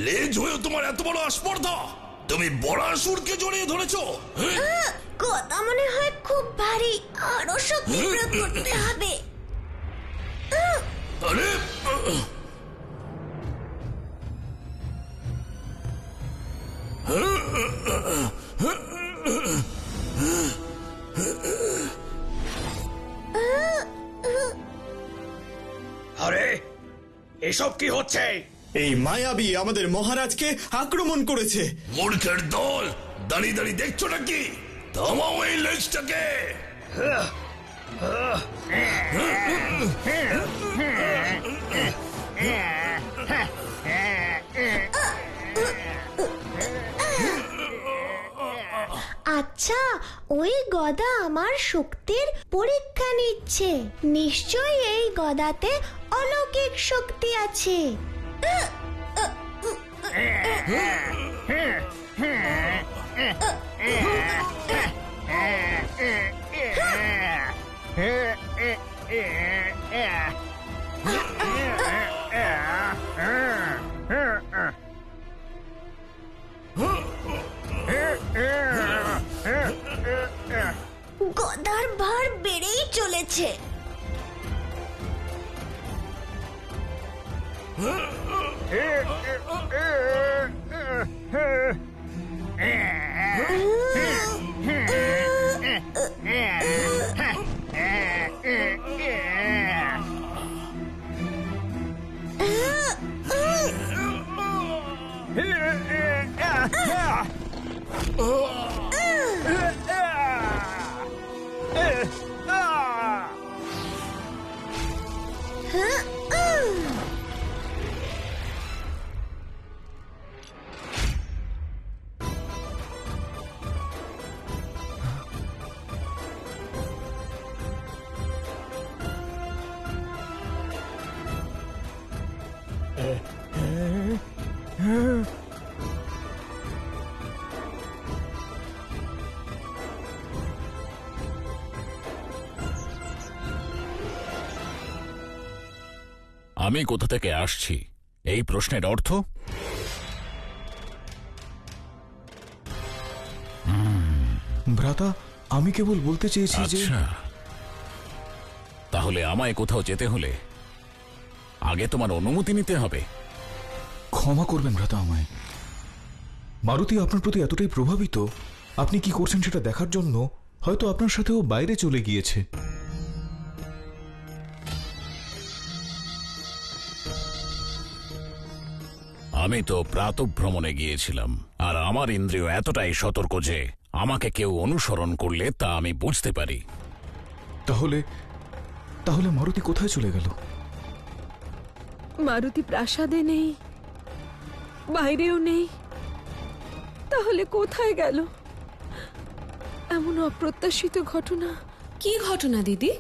লেজ হয়ে তোমার এত বড় আস্পর্ধা, তুমি বড়াসুরকে জড়িয়ে ধরেছো। কথা মনে হয় খুব ভারী, আরো শক্তি প্রয়োগ করতে হবে। আরে আরে এসব কি হচ্ছে? এই মায়াবী আমাদের মহারাজকে আক্রমণ করেছে। মূর্খের দল, দাঁড়িয়ে দাঁড়িয়ে দেখছো নাকি? থামাও এই লেজটাকে। আচ্ছা, ওই গদা আমার শক্তির পরীক্ষা নিচ্ছে। নিশ্চয়ই এই গদাতে অলৌকিক শক্তি আছে। গদার ভার বেড়েই চলেছে। আমি কোথা থেকে আসছি এই প্রশ্নের অর্থ? ভ্রাতা, আমি কেবল বলতে চেয়েছি যে আচ্ছা, তাহলে আমায় কোথাও যেতে হলে আগে তোমার অনুমতি নিতে হবে। ক্ষমা করবেন ভ্রাতা আমায়। মারুতি আপনার প্রতি এতটাই প্রভাবিত, আপনি কি করছেন সেটা দেখার জন্য হয়তো আপনার সাথেও বাইরে চলে গিয়েছে। আমি তো প্রাতঃভ্রমণে গিয়েছিলাম, আর আমার ইন্দ্রিয় এতটাই সতর্ক যে আমাকে কেউ অনুসরণ করলে তা আমি বুঝতে পারি। তাহলে তাহলে মারুতি কোথায় চলে গেল? মারুতি প্রাসাদে নেই, বাইরেও নেই, তাহলে কোথায় গেল? এমন অপ্রত্যাশিত ঘটনা। কি ঘটনা দিদি?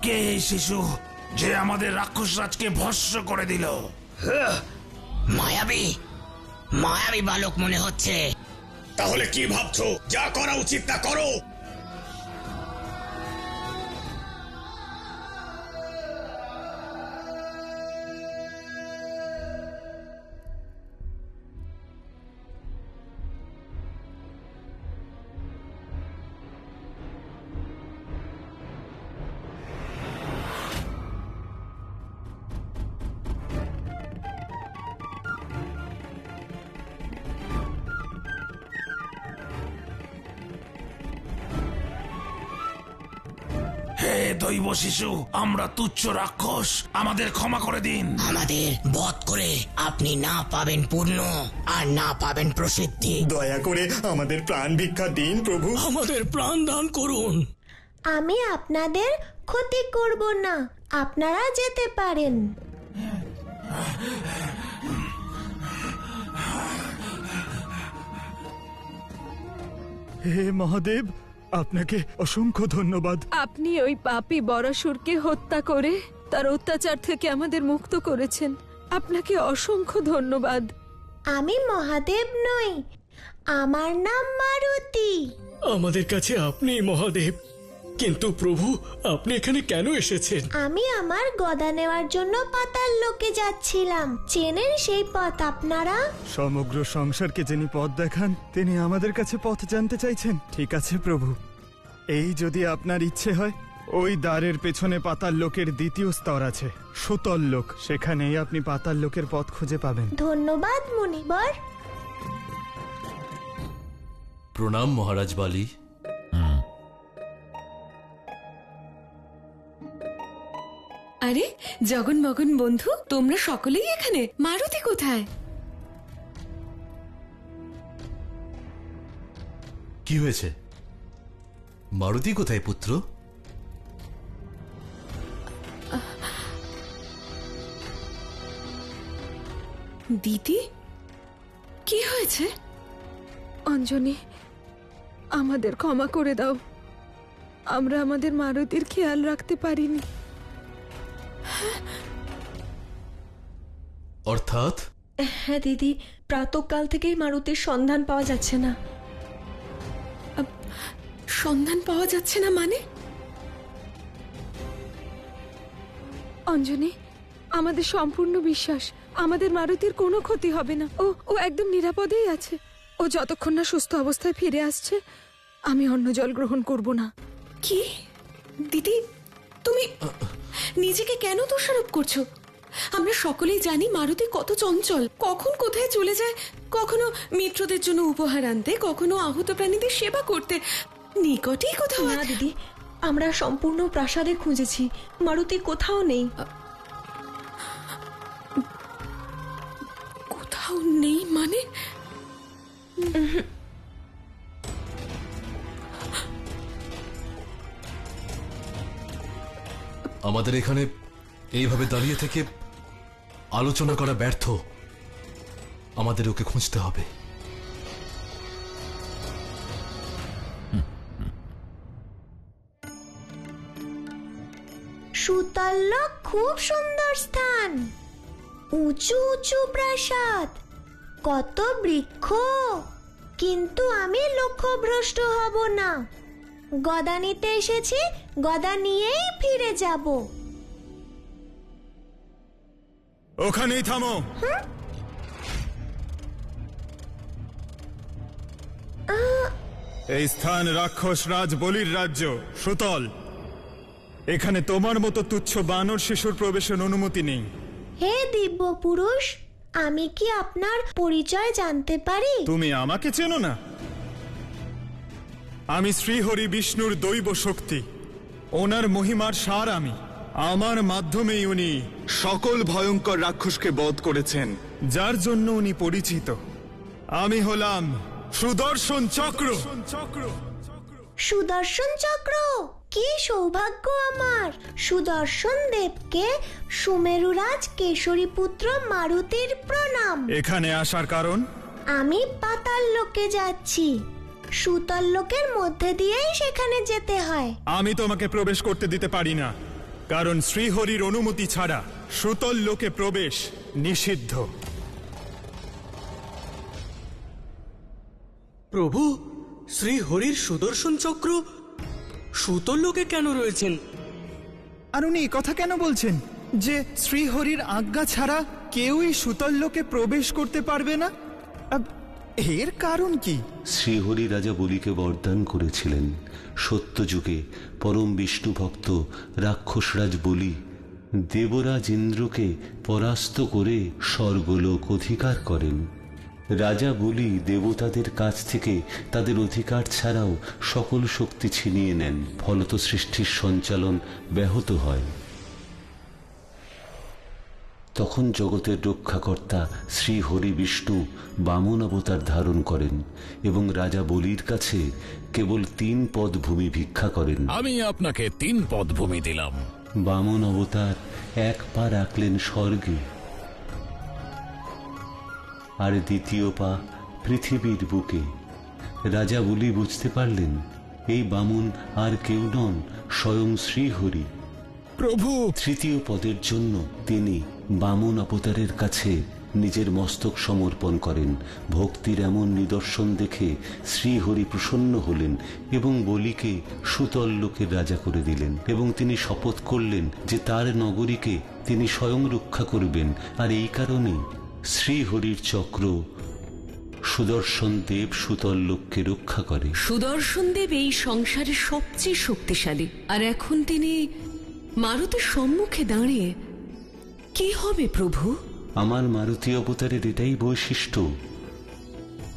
কে এই শিশু যে আমাদের রাক্ষস রাজকে ভস্ম করে দিল? মায়াবী মায়াবী বালক মনে হচ্ছে। তাহলে কি ভাবছো? যা করা উচিত তা করো। দৈব শিশু, আমরা তুচ্ছ রাক্ষস, আমাদের ক্ষমা করে দিন। আমাদের বধ করে আপনি না পাবেন পূর্ণ আর না পাবেন প্রসিদ্ধি। দয়া করে আমাদের প্রাণ ভিক্ষা দিন প্রভু। আমাদের প্রাণ দান করুন। আমি আপনাদের ক্ষতি করব না, আপনারা যেতে পারেন। হে মহাদেব, আপনাকে অসংখ্য ধন্যবাদ। আপনি ওই পাপী বরাসুরকে হত্যা করে তার অত্যাচার থেকে আমাদের মুক্ত করেছেন। আপনাকে অসংখ্য ধন্যবাদ। আমি মহাদেব নই, আমার নাম মারুতি। আমাদের কাছে আপনি মহাদেব, কিন্তু প্রভু আপনি এখানে কেন এসেছেন? আমি আমার গদা নেওয়ার জন্য পাতাল লোকে যাচ্ছিলাম। চেনেন সেই পথ আপনারা? সমগ্র সংসারকে যিনি পথ দেখান, তিনি আমাদের কাছে পথ জানতে চাইছেন। ঠিক আছে প্রভু, এই যদি আপনার ইচ্ছে হয়, ওই দ্বারের পেছনে পাতাল লোকের দ্বিতীয় স্তর আছে, সুতল লোক। সেখানেই আপনি পাতাল লোকের পথ খুঁজে পাবেন। ধন্যবাদ মুনিবর। প্রণাম মহারাজ বালি। আরে জগনমগন বন্ধু, তোমরা সকলেই এখানে। মারুতি কোথায়? কি হয়েছে? মারুতি কোথায় পুত্র? দিদি, কি হয়েছে? অঞ্জনি, আমাদের ক্ষমা করে দাও। আমরা আমাদের মারুতির খেয়াল রাখতে পারিনি। অর্থাৎ? হ্যাঁ দিদি, প্রাতঃকাল থেকেই মারুতির সন্ধান পাওয়া যাচ্ছে না। সন্ধান পাওয়া যাচ্ছে না মানে? অঞ্জনি, আমাদের সম্পূর্ণ বিশ্বাস আমাদের মারুতির কোনো ক্ষতি হবে না। ও একদম নিরাপদেই আছে। ও যতক্ষণ না সুস্থ অবস্থায় ফিরে আসছে, আমি অন্য জল গ্রহণ করব না। কি দিদি, তুমি নিজেকে কেন দোষারোপ করছো? আমরা সকলেই জানি মারুতি কত চঞ্চল, কখন কোথায় চলে যায়। কখনো মিত্রদের জন্য উপহার আনতে, কখনো আহত প্রাণীদের সেবা করতে। নিকটেই কোথাও। না দিদি, আমরা সম্পূর্ণ প্রাসাদে খুঁজেছি, মারুতি কোথাও নেই। কোথাও নেই মানে? আমাদের এখানে এইভাবে দাঁড়িয়ে থেকে আলোচনা করা ব্যর্থ। আমাদের ওকে খুঁজতে হবে। সুতল লোক খুব সুন্দর স্থান, উঁচু উঁচু প্রাসাদ, কত বৃক্ষ। কিন্তু আমি লক্ষ্যভ্রষ্ট হব না। গদা নিতে এসেছি, গদা নিয়েই ফিরে যাব। ওখানেই থামো। এই স্থান রাক্ষস রাজ বলির রাজ্য সুতল। এখানে তোমার মতো তুচ্ছ বানর শিশুর প্রবেশের অনুমতি নেই। হে দিব্য পুরুষ, আমি কি আপনার পরিচয় জানতে পারি? তুমি আমাকে চেনো না? আমি শ্রীহরি বিষ্ণুর দৈব শক্তি, ওনার মহিমার সার আমি। আমার মাধ্যমেই উনি সকল ভয়ঙ্কর রাক্ষসকে বধ করেছেন, যার জন্য উনি পরিচিত। আমি হলাম সুদর্শন চক্র। সুদর্শন চক্র, কি সৌভাগ্য আমার! সুদর্শন দেবকে সুমেরুরাজ কেশরী পুত্র মারুতির প্রণাম। এখানে আসার কারণ? আমি পাতাল লোকে যাচ্ছি, সুতল লোকের মধ্যে দিয়েই সেখানে যেতে হয়। আমি তোমাকে প্রবেশ করতে দিতে পারি না, কারণ শ্রীহরির অনুমতি ছাড়া সুতল লোকে প্রবেশ নিষিদ্ধ। প্রভু, শ্রী হরির সুদর্শন চক্র সুতল লোকে কেন রয়েছেন? আর উনি কথা কেন বলছেন যে শ্রীহরির আজ্ঞা ছাড়া কেউই সুতল লোকে প্রবেশ করতে পারবে না? এর কারণ কি? শ্রীহরি রাজা বলিকে বরদান করেছিলেন, সত্যযুগে পরম বিষ্ণু ভক্ত রাক্ষসরাজ বলি দেবরাজ ইন্দ্রকে পরাস্ত করে স্বর্গলোক অধিকার করেন। রাজা বলি দেবতাদের কাছ থেকে তাদের অধিকার ছাড়াও সকল শক্তি ছিনিয়ে নেন, ফলত সৃষ্টির সঞ্চালন ব্যাহত হয়। তখন জগতের রক্ষাকর্তা শ্রী হরি বিষ্ণু বামন অবতার ধারণ করেন এবং রাজা বলির কাছে কেবল 3 পদ ভূমি ভিক্ষা করেন। আমি আপনাকে 3 পদ ভূমি দিলাম। বামন অবতার 1 পা রাখলেন স্বর্গে, আর 2য় পা পৃথিবীর বুকে। রাজা বলি বুঝতে পারলেন এই বামন আর কেউ নন, স্বয়ং শ্রীহরি। প্রভু, 3য় পদের জন্য তিনি বামন অবতারের কাছে নিজের মস্তক সমর্পণ করেন। ভক্তির এমন নিদর্শন দেখে শ্রীহরি প্রসন্ন হলেন এবং বলিকে সুতল লোকের রাজা করে দিলেন এবং তিনি শপথ করলেন যে তার নগরীকে তিনি স্বয়ং রক্ষা করবেন। আর এই কারণে শ্রীহরির চক্র সুদর্শন দেব সুতল লোককে রক্ষা করে। সুদর্শন দেব এই সংসারের সবচেয়ে শক্তিশালী, আর এখন তিনি মারুতির সম্মুখে দাঁড়িয়ে কি হবে প্রভু? আমার মারুতি অবতারের এটাই বৈশিষ্ট্য,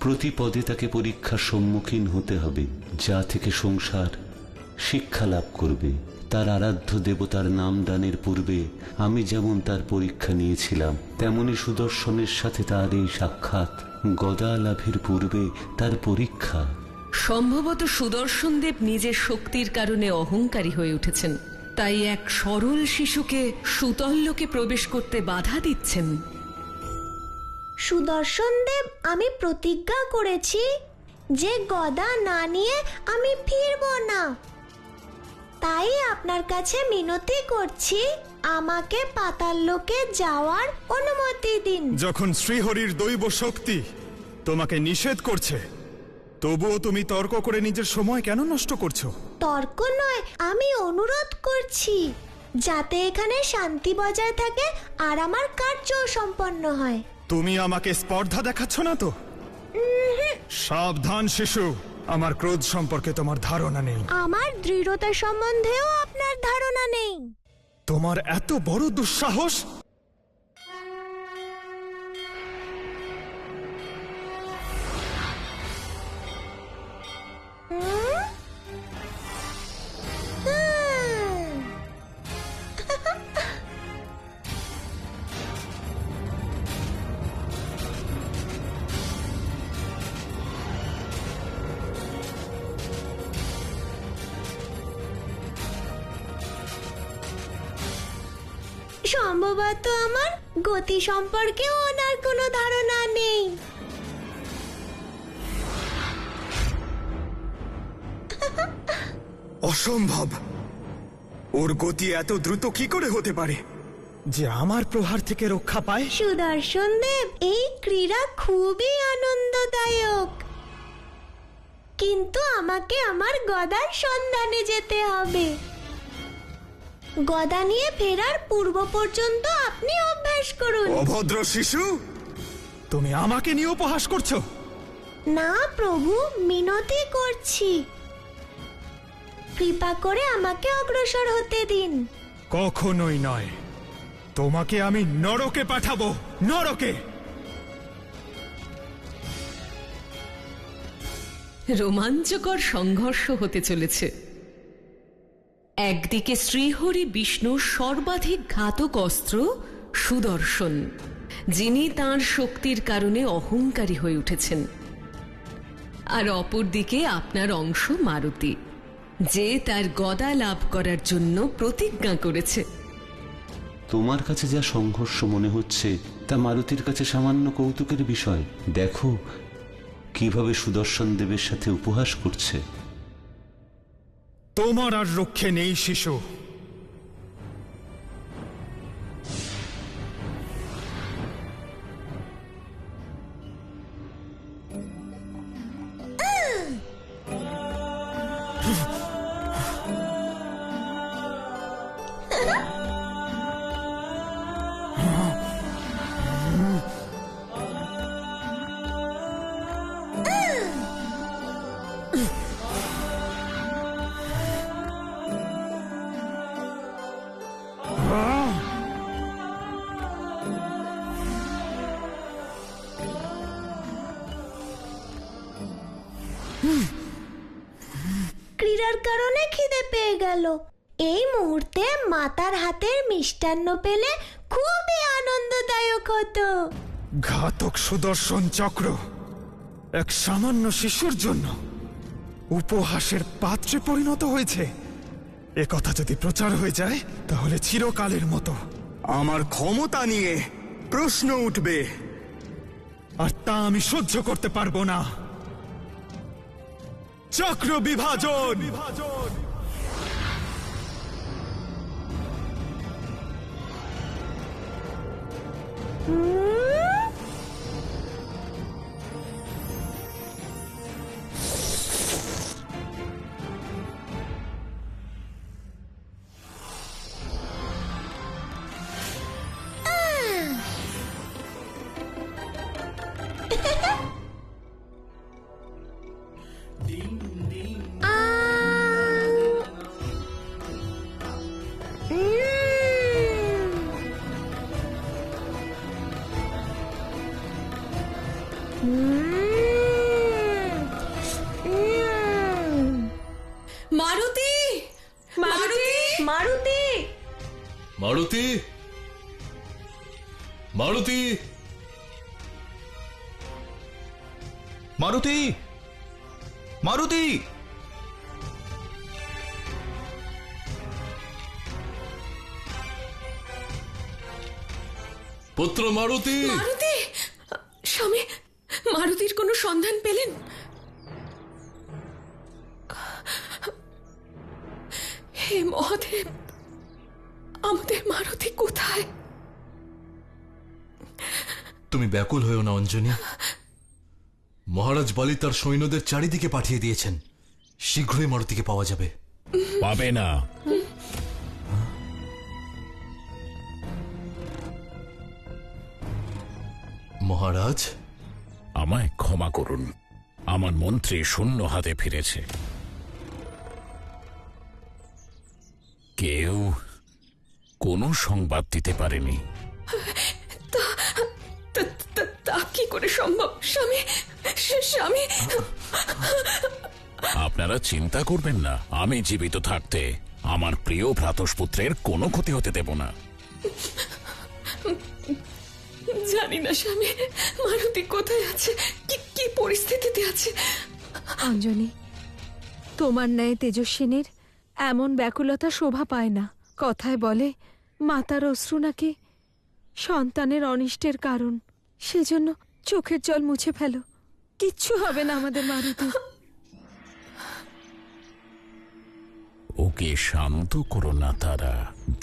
প্রতি পদে তাকে পরীক্ষার সম্মুখীন হতে হবে, যা থেকে সংসার শিক্ষা লাভ করবে। তার আরাধ্য দেবতার নাম দানের পূর্বে আমি যেমন তার পরীক্ষা নিয়েছিলাম, তেমনি সুদর্শনের সাথে তার এই সাক্ষাৎ গদা লাভের পূর্বে তার পরীক্ষা। সম্ভবত সুদর্শন দেব নিজের শক্তির কারণে অহংকারী হয়ে উঠেছেন, তাই এক সরল শিশুকে সুতল লোকে প্রবেশ করতে বাধা দিচ্ছেন। সুদর্শন দেব, আমি প্রতিজ্ঞা করেছি যে গদা না নিয়ে আমি ফিরব না। তাই আপনার কাছে মিনতি করছি, আমাকে পাতাল লোকে যাওয়ার অনুমতি দিন। যখন শ্রীহরির দৈব শক্তি তোমাকে নিষেধ করছে, তবুও তুমি তর্ক করে নিজের সময় কেন নষ্ট করছো? তর্ক নয়, আমি অনুরোধ করছি যাতে এখানে শান্তি বজায় থাকে আর আমার কার্য সম্পন্ন হয়। তুমি আমাকে স্পর্ধা দেখাচ্ছ না তো? সাবধান শিশু, আমার ক্রোধ সম্পর্কে তোমার ধারণা নেই। আমার দৃঢ়তা সম্বন্ধেও আপনার ধারণা নেই। তোমার এত বড় দুঃসাহস! সম্ভবত আমার গতি সম্পর্কে ওনার কোনো ধারণা নেই। অসম্ভব! ওর গতি এত দ্রুত কি করে হতে পারে যে আমার প্রহার থেকে রক্ষা পায়? সুদর্শন দেব, এই ক্রীড়া খুবই আনন্দদায়ক, কিন্তু আমাকে আমার গদার সন্ধানে যেতে হবে। গদা নিয়ে ফেরার পূর্ব পর্যন্ত আপনি অভ্যাস করুন। অভদ্র শিশু, তুমি আমাকে নিয়ে উপহাস করছো? না প্রভু, মিনতি করছি, কৃপা করে আমাকে অগ্রসর হতে দিন। কখনোই নয়, তোমাকে আমি নরকে পাঠাবো, নরকে। রোমাঞ্চকর সংঘর্ষ হতে চলেছে। একদিকে শ্রীহরি বিষ্ণুর সর্বাধিক ঘাতক অস্ত্র সুদর্শন, যিনি তাঁর শক্তির কারণে অহংকারী হয়ে উঠেছেন, আর অপরদিকে আপনার অংশ মারুতি, যে তার গদা লাভ করার জন্য প্রতিজ্ঞা করেছে। তোমার কাছে যা সংঘর্ষ মনে হচ্ছে তা মারুতির কাছে সামান্য কৌতুকের বিষয়। দেখো কিভাবে সুদর্শন দেবের সাথে উপহাস করছে। তোমার আর রক্ষে নেই শিশু। গেল। এই মুহূর্তে মাতার হাতের মিষ্টান্ন পেলে খুবই আনন্দদায়ক হতো। ঘাতক সুদর্শন চক্র এক সামান্য শিশুর জন্য উপহাসের পাত্রে পরিণত হয়েছে। এ কথা যদি প্রচার হয়ে যায় তাহলে চিরকালের মতো আমার ক্ষমতা নিয়ে প্রশ্ন উঠবে, আর তা আমি সহ্য করতে পারবো না। চক্র বিভাজন। মারুতি, মারুতি, মারুতি, মারুতি, মারুতি, মারুতি, মারুতি। পুত্র মারুতি। মারুতি, স্বামী, মারুতির কোনো সন্ধান পেলেন? হে মহাদেব, আমাদের মারুতি কোথায়? তুমি ব্যাকুল হয়েও না অঞ্জনী। মহারাজ বলি তার সৈন্যদের চারিদিকে পাঠিয়ে দিয়েছেন। শীঘ্রই মারুতিকে পাওয়া যাবে। পাবে না। মহারাজ, আমায় ক্ষমা করুন, আমার মন্ত্রী শূন্য হাতে ফিরেছে। কেউ কোনো সংবাদ দিতে পারেনি। তা কি করে সম্ভব স্বামী? স্বামী, আপনারা চিন্তা করবেন না, আমি জীবিত থাকতে আমার প্রিয় ভ্রাতস্পুত্রের কোনো ক্ষতি হতে দেব না। জানি না স্বামী, মারুতি কোথায় আছে, কি পরিস্থিতিতে আছে। অঞ্জনী, তোমার ন্যায় তেজস্বিনীর এমন ব্যাকুলতা শোভা পায় না। কথায় বলে মাতার অশ্রু নাকি সন্তানের অনিষ্টের কারণ। সেজন্য চোখের জল মুছে ফেলো, কিচ্ছু হবে না আমাদের মারুতি। ওকে শান্ত করো না তারা।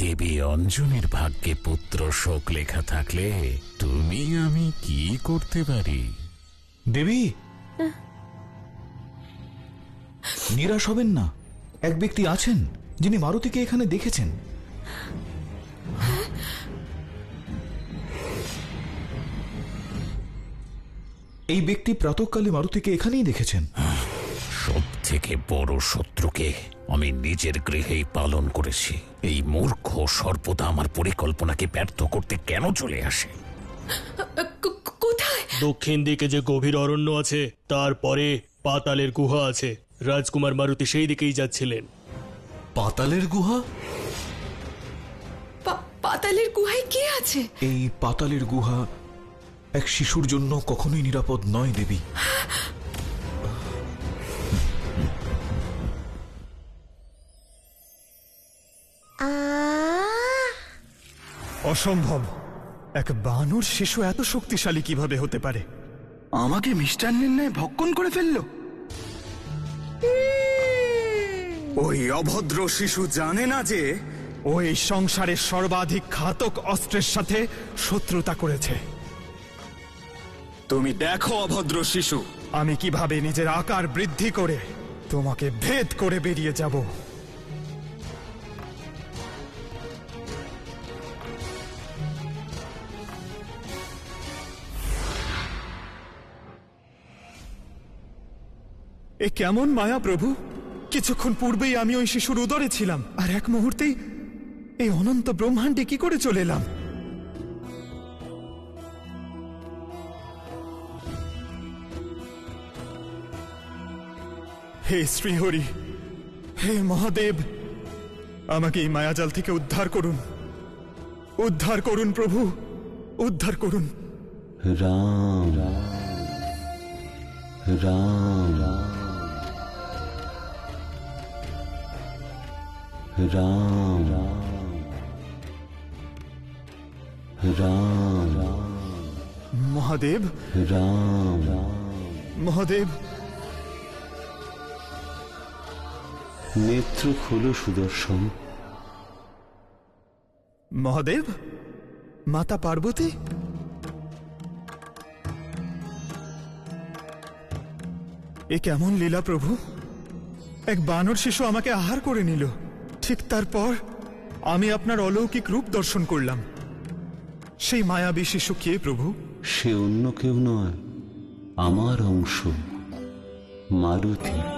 দেবী অঞ্জনের ভাগ্যে পুত্র শোক লেখা থাকলে তুমি আমি কি করতে পারি? দেবী, নিরাশ হবেন না। এক ব্যক্তি আছেন যিনি মারুতিকে এখানে দেখেছেন। এই ব্যক্তি প্রাতঃকালে মারুতিকে এখানেই দেখেছেন। সব থেকে বড় শত্রুকে আমি নিজের গৃহেই পালন করেছি। এই মূর্খ সর্বদা আমার পরিকল্পনাকে ব্যর্থ করতে কেন চলে আসে? কোথায়? দক্ষিণ দিকে যে গভীর অরণ্য আছে তারপরে পাতালের গুহা আছে। রাজকুমার মারুতি সেই দিকেই যাচ্ছিলেন। পাতালের গুহা? পাতালের গুহায় কে আছে? এই পাতালের গুহা এক শিশুর জন্য কখনোই নিরাপদ নয় দেবী। অসম্ভব। এক বানর শিশু এত শক্তিশালী কিভাবে হতে পারে? আমাকে মিষ্টান্নের ন্যায় ভক্ষণ করে ফেলল। ওই অভদ্র শিশু জানে না যে ও এই সংসারের সর্বাধিক ঘাতক অস্ত্রের সাথে শত্রুতা করেছে। তুমি দেখো অভদ্র শিশু, আমি কিভাবে নিজের আকার বৃদ্ধি করে তোমাকে ভেদ করে বেরিয়ে যাব। এ কেমন মায়া প্রভু! কিছুক্ষণ পূর্বেই আমি ওই শিশুর উদরে ছিলাম, আর এক মুহূর্তেই এই অনন্ত ব্রহ্মাণ্ডে কি করে চলে এলাম? হে শ্রীহরি, হে মহাদেব, আমাকে এই মায়াজাল থেকে উদ্ধার করুন, উদ্ধার করুন প্রভু, উদ্ধার করুন। রাম রাম রাম রাম মহাদেব, রাম মহাদেব, নেত্র খোলো সুদর্শন। মহাদেব, মাতা পার্বতী, এ কেমন লীলা প্রভু! এক বানর শিশু আমাকে আহার করে নিল, ঠিক তারপর আমি আপনার অলৌকিক রূপ দর্শন করলাম। সেই মায়াবী শিশু কে প্রভু? সে অন্য কেউ নয়, আমার অংশ মারুতি।